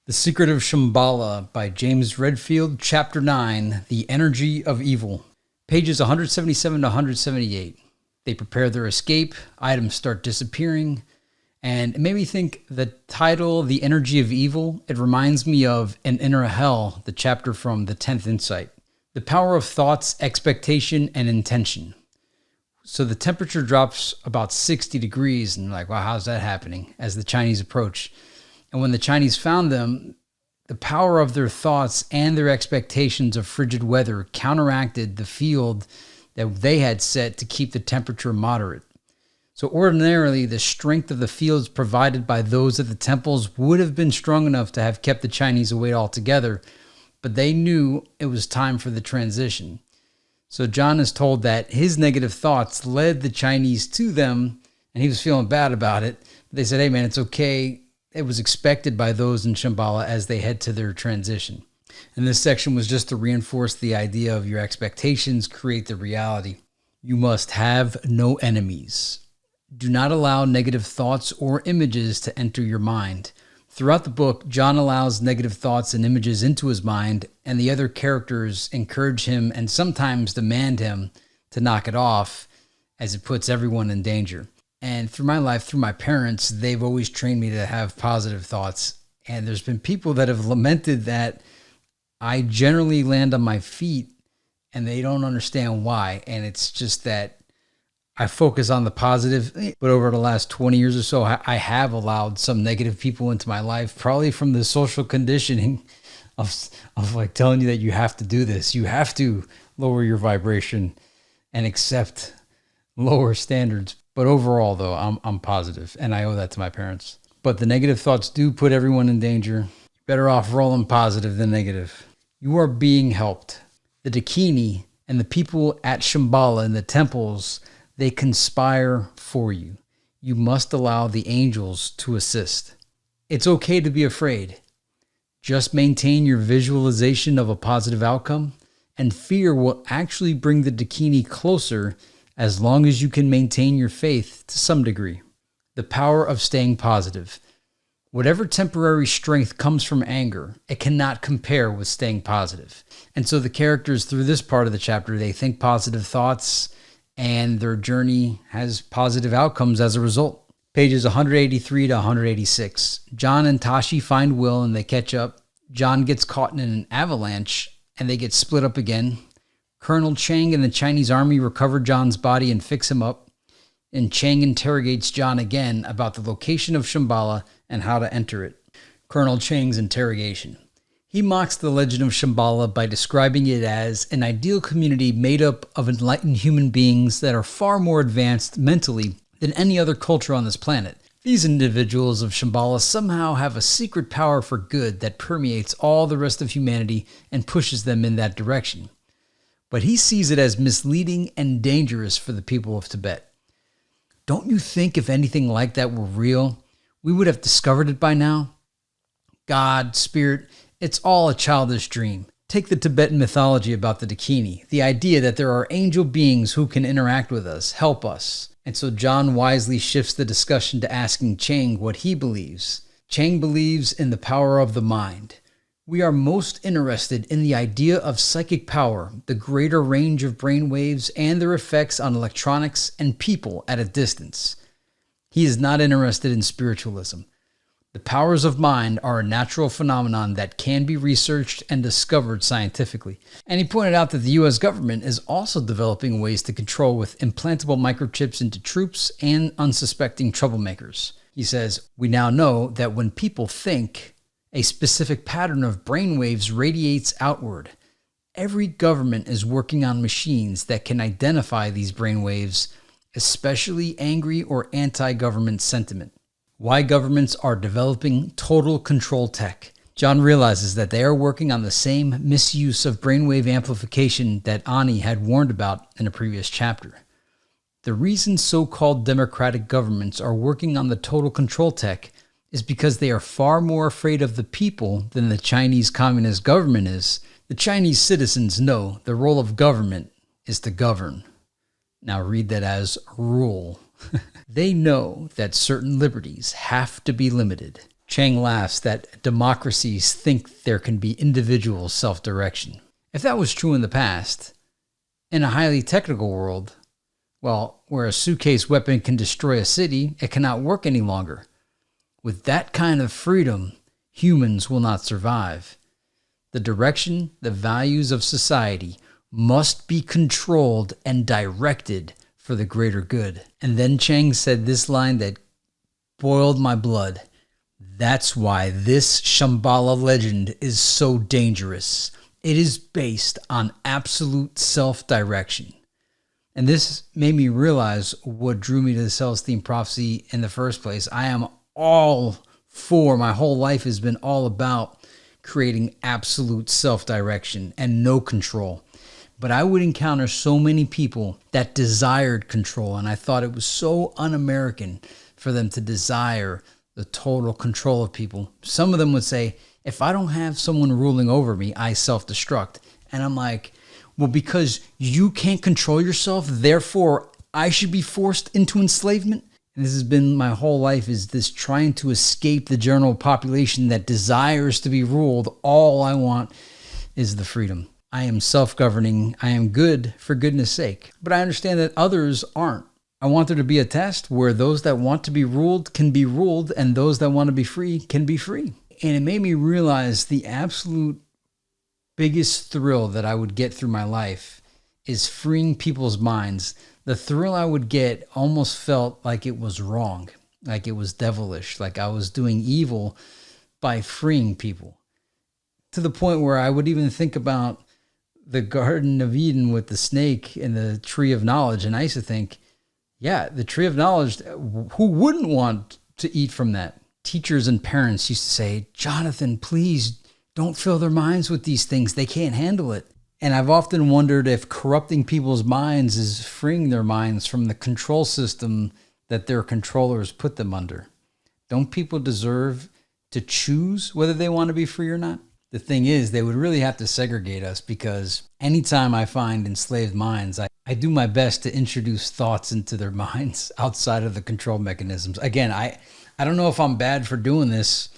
The Secret of Shambhala by James Redfield, Chapter 9, The Energy of Evil. Pages 177 to 178. They prepare their escape, items start disappearing, and it made me think the title, The Energy of Evil, it reminds me of An Inner Hell, the chapter from the 10th Insight. The power of thoughts, expectation, and intention. So the temperature drops about 60 degrees, and you're like, wow, how's that happening? As the Chinese approach. And when the Chinese found them, the power of their thoughts and their expectations of frigid weather counteracted the field that they had set to keep the temperature moderate. So ordinarily, the strength of the fields provided by those at the temples would have been strong enough to have kept the Chinese away altogether, but they knew it was time for the transition. So John is told that his negative thoughts led the Chinese to them, and he was feeling bad about it. But they said, hey man, it's okay. It was expected by those in Shambhala as they head to their transition. And this section was just to reinforce the idea of your expectations create the reality. You must have no enemies. Do not allow negative thoughts or images to enter your mind. Throughout the book, John allows negative thoughts and images into his mind, and the other characters encourage him and sometimes demand him to knock it off, as it puts everyone in danger. And through my life, through my parents, they've always trained me to have positive thoughts. And there's been people that have lamented that I generally land on my feet and they don't understand why. And it's just that I focus on the positive. But over the last 20 years or so, I have allowed some negative people into my life, probably from the social conditioning of like telling you that you have to do this. You have to lower your vibration and accept lower standards. But overall, though, I'm positive, and I owe that to my parents. But the negative thoughts do put everyone in danger. Better off rolling positive than negative. You are being helped. The Dakini and the people at Shambhala in the temples, they conspire for you. You must allow the angels to assist. It's okay to be afraid. Just maintain your visualization of a positive outcome, and fear will actually bring the Dakini closer as long as you can maintain your faith to some degree. The power of staying positive. Whatever temporary strength comes from anger, it cannot compare with staying positive. And so the characters through this part of the chapter, they think positive thoughts and their journey has positive outcomes as a result. Pages 183 to 186. John and Tashi find Will and they catch up. John gets caught in an avalanche and they get split up again. Colonel Chang and the Chinese army recover John's body and fix him up. And Chang interrogates John again about the location of Shambhala and how to enter it. Colonel Chang's interrogation. He mocks the legend of Shambhala by describing it as an ideal community made up of enlightened human beings that are far more advanced mentally than any other culture on this planet. These individuals of Shambhala somehow have a secret power for good that permeates all the rest of humanity and pushes them in that direction. But he sees it as misleading and dangerous for the people of Tibet. Don't you think if anything like that were real, we would have discovered it by now? God, spirit, it's all a childish dream. Take the Tibetan mythology about the Dakini, the idea that there are angel beings who can interact with us, help us. And so John wisely shifts the discussion to asking Chang what he believes. Chang believes in the power of the mind. We are most interested in the idea of psychic power, the greater range of brain waves and their effects on electronics and people at a distance. He is not interested in spiritualism. The powers of mind are a natural phenomenon that can be researched and discovered scientifically. And he pointed out that the U.S. government is also developing ways to control with implantable microchips into troops and unsuspecting troublemakers. He says, we now know that when people think, a specific pattern of brainwaves radiates outward. Every government is working on machines that can identify these brainwaves, especially angry or anti-government sentiment. Why governments are developing total control tech. John realizes that they are working on the same misuse of brainwave amplification that Ani had warned about in a previous chapter. The reason so-called democratic governments are working on the total control tech is because they are far more afraid of the people than the Chinese Communist government is. The Chinese citizens know the role of government is to govern. Now read that as rule. They know that certain liberties have to be limited. Chang laughs that democracies think there can be individual self-direction. If that was true in the past, in a highly technical world, well, where a suitcase weapon can destroy a city, it cannot work any longer. With that kind of freedom, humans will not survive. The direction, the values of society must be controlled and directed for the greater good. And then Chang said this line that boiled my blood. That's why this Shambhala legend is so dangerous. It is based on absolute self-direction. And this made me realize what drew me to the Celestine prophecy in the first place. I am all for, my whole life has been all about creating absolute self-direction and no control. But I would encounter so many people that desired control, and I thought it was so un-American for them to desire the total control of people. Some of them would say, if I don't have someone ruling over me, I self-destruct. And I'm like, well, because you can't control yourself, therefore I should be forced into enslavement? And this has been my whole life, is this trying to escape the general population that desires to be ruled. All I want is the freedom. I am self-governing. I am good for goodness sake. But I understand that others aren't. I want there to be a test where those that want to be ruled can be ruled, and those that want to be free can be free. And it made me realize the absolute biggest thrill that I would get through my life is freeing people's minds. The thrill I would get almost felt like it was wrong, like it was devilish, like I was doing evil by freeing people. To the point where I would even think about the Garden of Eden with the snake and the tree of knowledge. And I used to think, yeah, the tree of knowledge, who wouldn't want to eat from that? Teachers and parents used to say, Jonathan, please don't fill their minds with these things. They can't handle it. And I've often wondered if corrupting people's minds is freeing their minds from the control system that their controllers put them under. Don't people deserve to choose whether they want to be free or not? The thing is, they would really have to segregate us, because anytime I find enslaved minds, I do my best to introduce thoughts into their minds outside of the control mechanisms. Again, I don't know if I'm bad for doing this,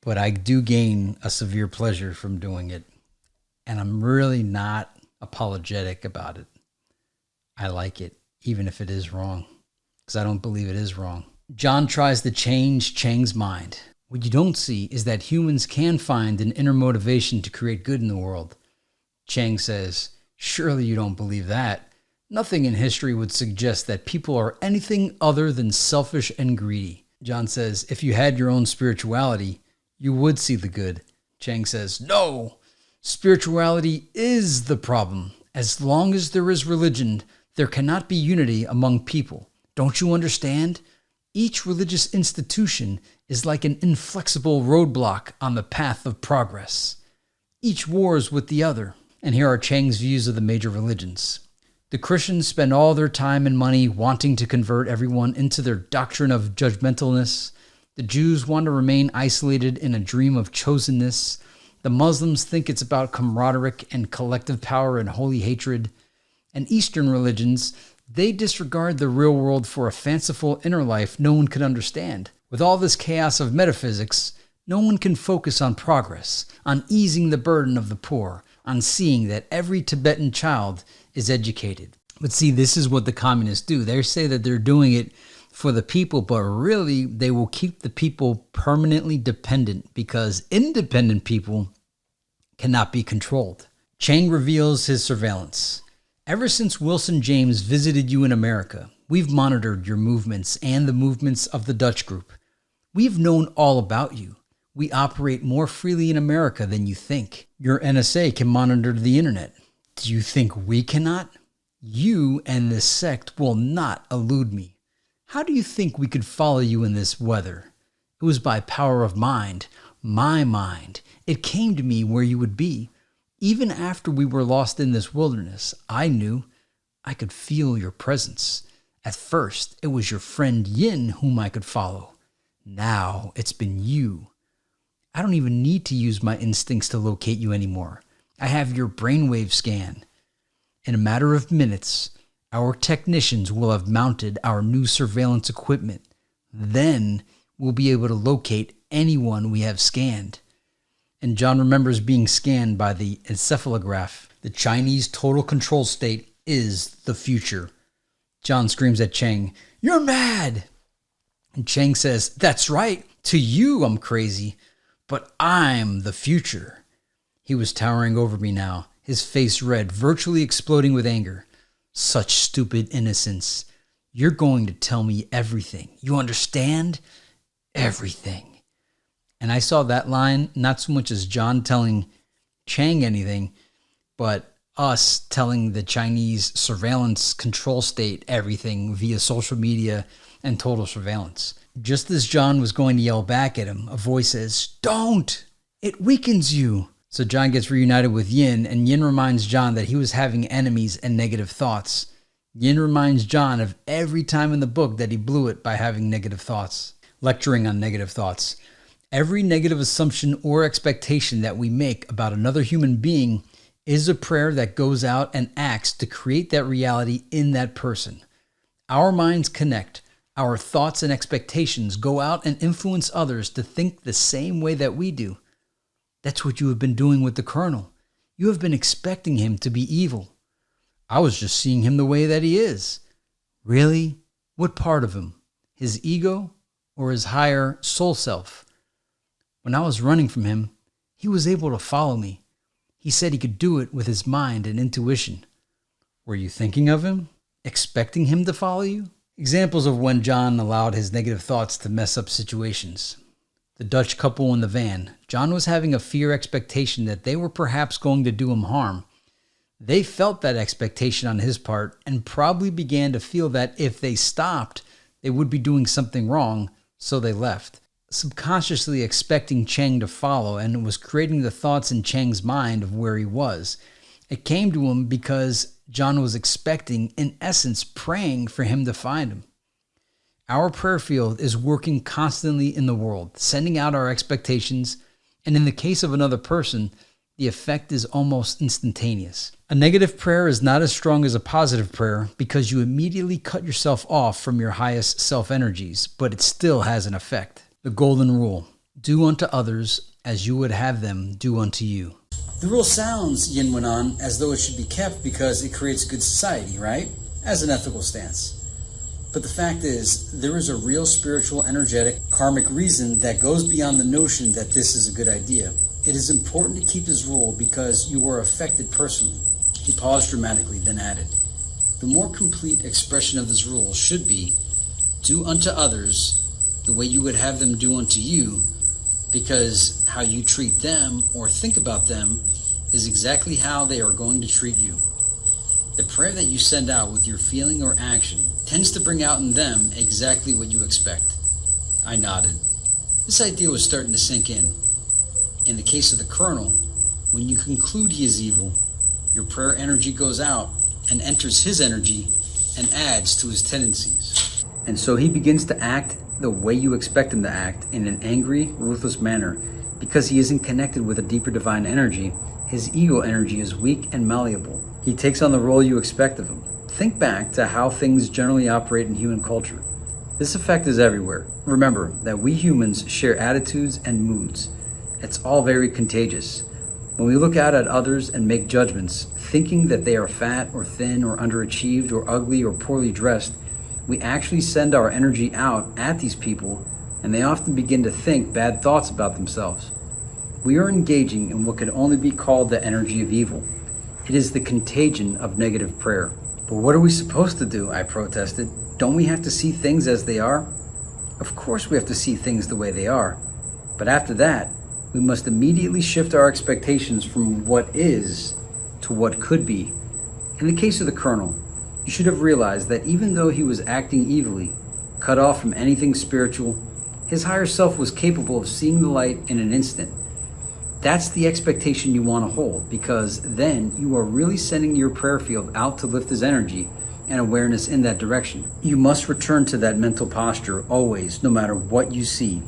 but I do gain a severe pleasure from doing it. And I'm really not apologetic about it. I like it, even if it is wrong, because I don't believe it is wrong. John tries to change Chang's mind. What you don't see is that humans can find an inner motivation to create good in the world. Chang says, surely you don't believe that. Nothing in history would suggest that people are anything other than selfish and greedy. John says, if you had your own spirituality, you would see the good. Chang says, no, spirituality is the problem. As long as there is religion, there cannot be unity among people. Don't you understand? Each religious institution is like an inflexible roadblock on the path of progress. Each wars with the other. And here are Chang's views of the major religions. The Christians spend all their time and money wanting to convert everyone into their doctrine of judgmentalness. The Jews want to remain isolated in a dream of chosenness. The Muslims think it's about camaraderie and collective power and holy hatred. And Eastern religions, they disregard the real world for a fanciful inner life no one could understand. With all this chaos of metaphysics, no one can focus on progress, on easing the burden of the poor, on seeing that every Tibetan child is educated. But see, this is what the communists do. They say that they're doing it for the people, but really they will keep the people permanently dependent, because independent people cannot be controlled. Chang reveals his surveillance. Ever since Wilson James visited you in America, we've monitored your movements and the movements of the Dutch group. We've known all about you. We operate more freely in America than you think. Your NSA can monitor the internet. Do you think we cannot? You and this sect will not elude me. How do you think we could follow you in this weather? It was by power of mind, my mind. It came to me where you would be. Even after we were lost in this wilderness, I knew. I could feel your presence. At first, it was your friend Yin whom I could follow. Now it's been you. I don't even need to use my instincts to locate you anymore. I have your brainwave scan. In a matter of minutes, our technicians will have mounted our new surveillance equipment. Then we'll be able to locate anyone we have scanned. And John remembers being scanned by the encephalograph. The Chinese total control state is the future. John screams at Cheng, "You're mad!" And Cheng says, "That's right. To you, I'm crazy, but I'm the future." He was towering over me now, his face red, virtually exploding with anger. Such stupid innocence. You're going to tell me everything. You understand? Everything. And I saw that line not so much as John telling Cheng anything, but us telling the Chinese surveillance control state everything via social media and total surveillance. Just as John was going to yell back at him, a voice says, "Don't! It weakens you." So John gets reunited with Yin, and Yin reminds John that he was having enemies and negative thoughts. Yin reminds John of every time in the book that he blew it by having negative thoughts, lecturing on negative thoughts. Every negative assumption or expectation that we make about another human being is a prayer that goes out and acts to create that reality in that person. Our minds connect. Our thoughts and expectations go out and influence others to think the same way that we do. That's what you have been doing with the Colonel. You have been expecting him to be evil. I was just seeing him the way that he is. Really? What part of him? His ego or his higher soul self? When I was running from him, he was able to follow me. He said he could do it with his mind and intuition. Were you thinking of him? Expecting him to follow you? Examples of when John allowed his negative thoughts to mess up situations. The Dutch couple in the van. John was having a fear expectation that they were perhaps going to do him harm. They felt that expectation on his part and probably began to feel that if they stopped, they would be doing something wrong, so they left. Subconsciously expecting Cheng to follow, and it was creating the thoughts in Cheng's mind of where he was. It came to him because John was expecting, in essence, praying for him to find him. Our prayer field is working constantly in the world, sending out our expectations, and in the case of another person, the effect is almost instantaneous. A negative prayer is not as strong as a positive prayer because you immediately cut yourself off from your highest self-energies, but it still has an effect. The golden rule: do unto others as you would have them do unto you. The rule sounds, Yin went on, as though it should be kept because it creates a good society, right? As an ethical stance. But the fact is, there is a real spiritual, energetic, karmic reason that goes beyond the notion that this is a good idea. It is important to keep this rule because you are affected personally. He paused dramatically, then added, the more complete expression of this rule should be, do unto others the way you would have them do unto you, because how you treat them or think about them is exactly how they are going to treat you. The prayer that you send out with your feeling or action tends to bring out in them exactly what you expect. I nodded. This idea was starting to sink in. In the case of the Colonel, when you conclude he is evil, your prayer energy goes out and enters his energy and adds to his tendencies. And so he begins to act the way you expect him to act, in an angry, ruthless manner. Because he isn't connected with a deeper divine energy, his ego energy is weak and malleable. He takes on the role you expect of him. Think back to how things generally operate in human culture. This effect is everywhere. Remember that we humans share attitudes and moods. It's all very contagious. When we look out at others and make judgments, thinking that they are fat or thin or underachieved or ugly or poorly dressed, we actually send our energy out at these people, and they often begin to think bad thoughts about themselves. We are engaging in what could only be called the energy of evil. It is the contagion of negative prayer. But what are we supposed to do? I protested. Don't we have to see things as they are? Of course we have to see things the way they are. But after that, we must immediately shift our expectations from what is to what could be. In the case of the Colonel, you should have realized that even though he was acting evilly, cut off from anything spiritual, his higher self was capable of seeing the light in an instant. That's the expectation you want to hold, because then you are really sending your prayer field out to lift his energy and awareness in that direction. You must return to that mental posture always, no matter what you see.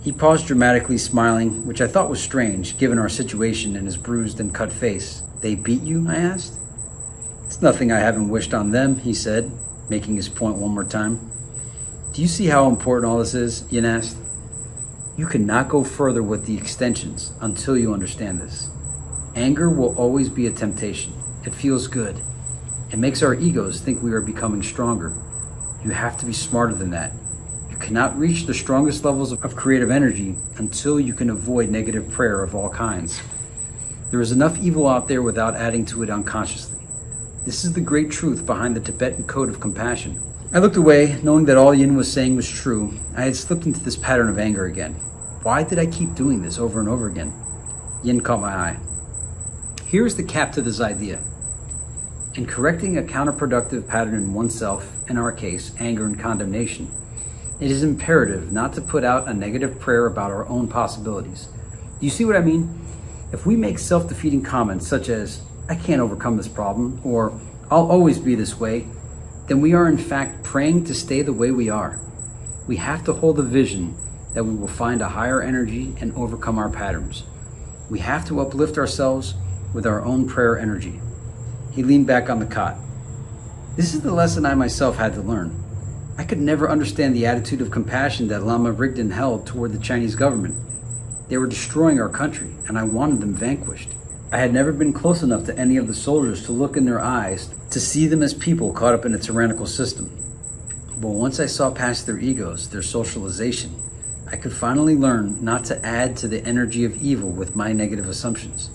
He paused dramatically, smiling, which I thought was strange, given our situation and his bruised and cut face. They beat you? I asked. It's nothing I haven't wished on them, he said, making his point one more time. Do you see how important all this is? Yin asked. You cannot go further with the extensions until you understand this. Anger will always be a temptation. It feels good. It makes our egos think we are becoming stronger. You have to be smarter than that. You cannot reach the strongest levels of creative energy until you can avoid negative prayer of all kinds. There is enough evil out there without adding to it unconsciously. This is the great truth behind the Tibetan code of compassion. I looked away, knowing that all Yin was saying was true. I had slipped into this pattern of anger again. Why did I keep doing this over and over again? Yin caught my eye. Here is the cap to this idea. In correcting a counterproductive pattern in oneself, in our case, anger and condemnation, it is imperative not to put out a negative prayer about our own possibilities. Do you see what I mean? If we make self-defeating comments such as, "I can't overcome this problem," or "I'll always be this way," then we are in fact praying to stay the way we are. We have to hold the vision that we will find a higher energy and overcome our patterns. We have to uplift ourselves with our own prayer energy. He leaned back on the cot. This is the lesson I myself had to learn. I could never understand the attitude of compassion that Lama Rigden held toward the Chinese government. They were destroying our country, and I wanted them vanquished. I had never been close enough to any of the soldiers to look in their eyes, to see them as people caught up in a tyrannical system. But once I saw past their egos, their socialization, I could finally learn not to add to the energy of evil with my negative assumptions.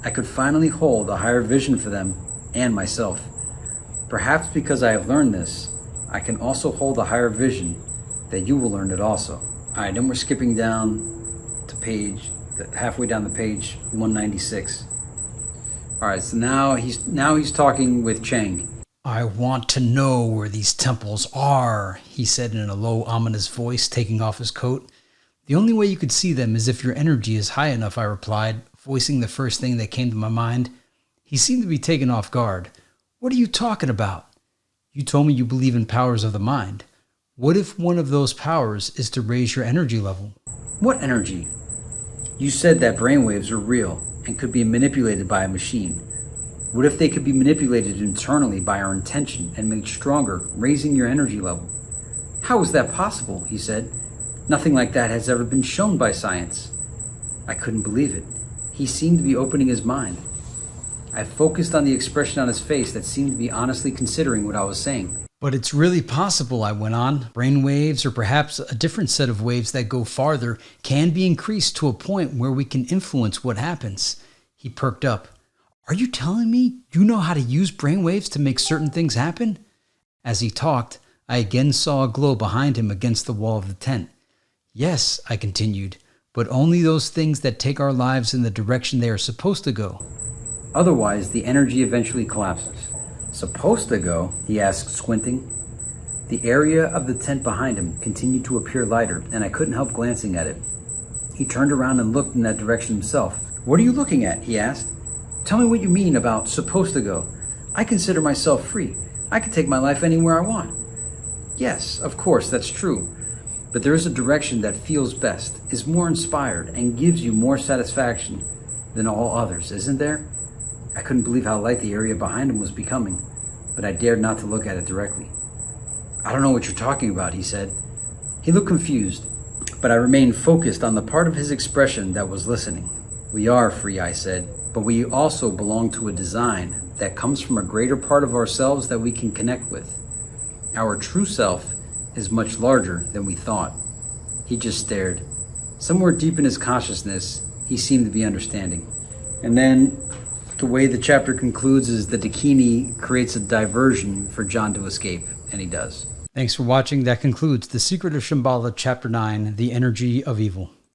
I could finally hold a higher vision for them and myself. Perhaps because I have learned this, I can also hold a higher vision that you will learn it also. All right, then we're skipping down to halfway down the page, 196. All right, so now he's talking with Chang. "I want to know where these temples are," he said in a low, ominous voice, taking off his coat. "The only way you could see them is if your energy is high enough," I replied, voicing the first thing that came to my mind. He seemed to be taken off guard. "What are you talking about? You told me you believe in powers of the mind. What if one of those powers is to raise your energy level?" "What energy?" "You said that brainwaves are real and could be manipulated by a machine. What if they could be manipulated internally by our intention and made stronger, raising your energy level?" "How is that possible?" he said. "Nothing like that has ever been shown by science." I couldn't believe it. He seemed to be opening his mind. I focused on the expression on his face that seemed to be honestly considering what I was saying. "But it's really possible," I went on. "Brain waves, or perhaps a different set of waves that go farther, can be increased to a point where we can influence what happens." He perked up. "Are you telling me you know how to use brain waves to make certain things happen?" As he talked, I again saw a glow behind him against the wall of the tent. "Yes," I continued, "but only those things that take our lives in the direction they are supposed to go. Otherwise, the energy eventually collapses." "Supposed to go?" he asked, squinting. The area of the tent behind him continued to appear lighter, and I couldn't help glancing at it. He turned around and looked in that direction himself. "What are you looking at?" he asked. "Tell me what you mean about supposed to go. I consider myself free. I can take my life anywhere I want." "Yes, of course, that's true. But there is a direction that feels best, is more inspired, and gives you more satisfaction than all others, isn't there?" I couldn't believe how light the area behind him was becoming, but I dared not to look at it directly. "I don't know what you're talking about," he said. He looked confused, but I remained focused on the part of his expression that was listening. "We are free," I said, "but we also belong to a design that comes from a greater part of ourselves that we can connect with. Our true self is much larger than we thought." He just stared. Somewhere deep in his consciousness, he seemed to be understanding. And then the way the chapter concludes is the Dakini creates a diversion for John to escape, and he does. Thanks for watching. That concludes The Secret of Shambhala, Chapter 9, The Energy of Evil.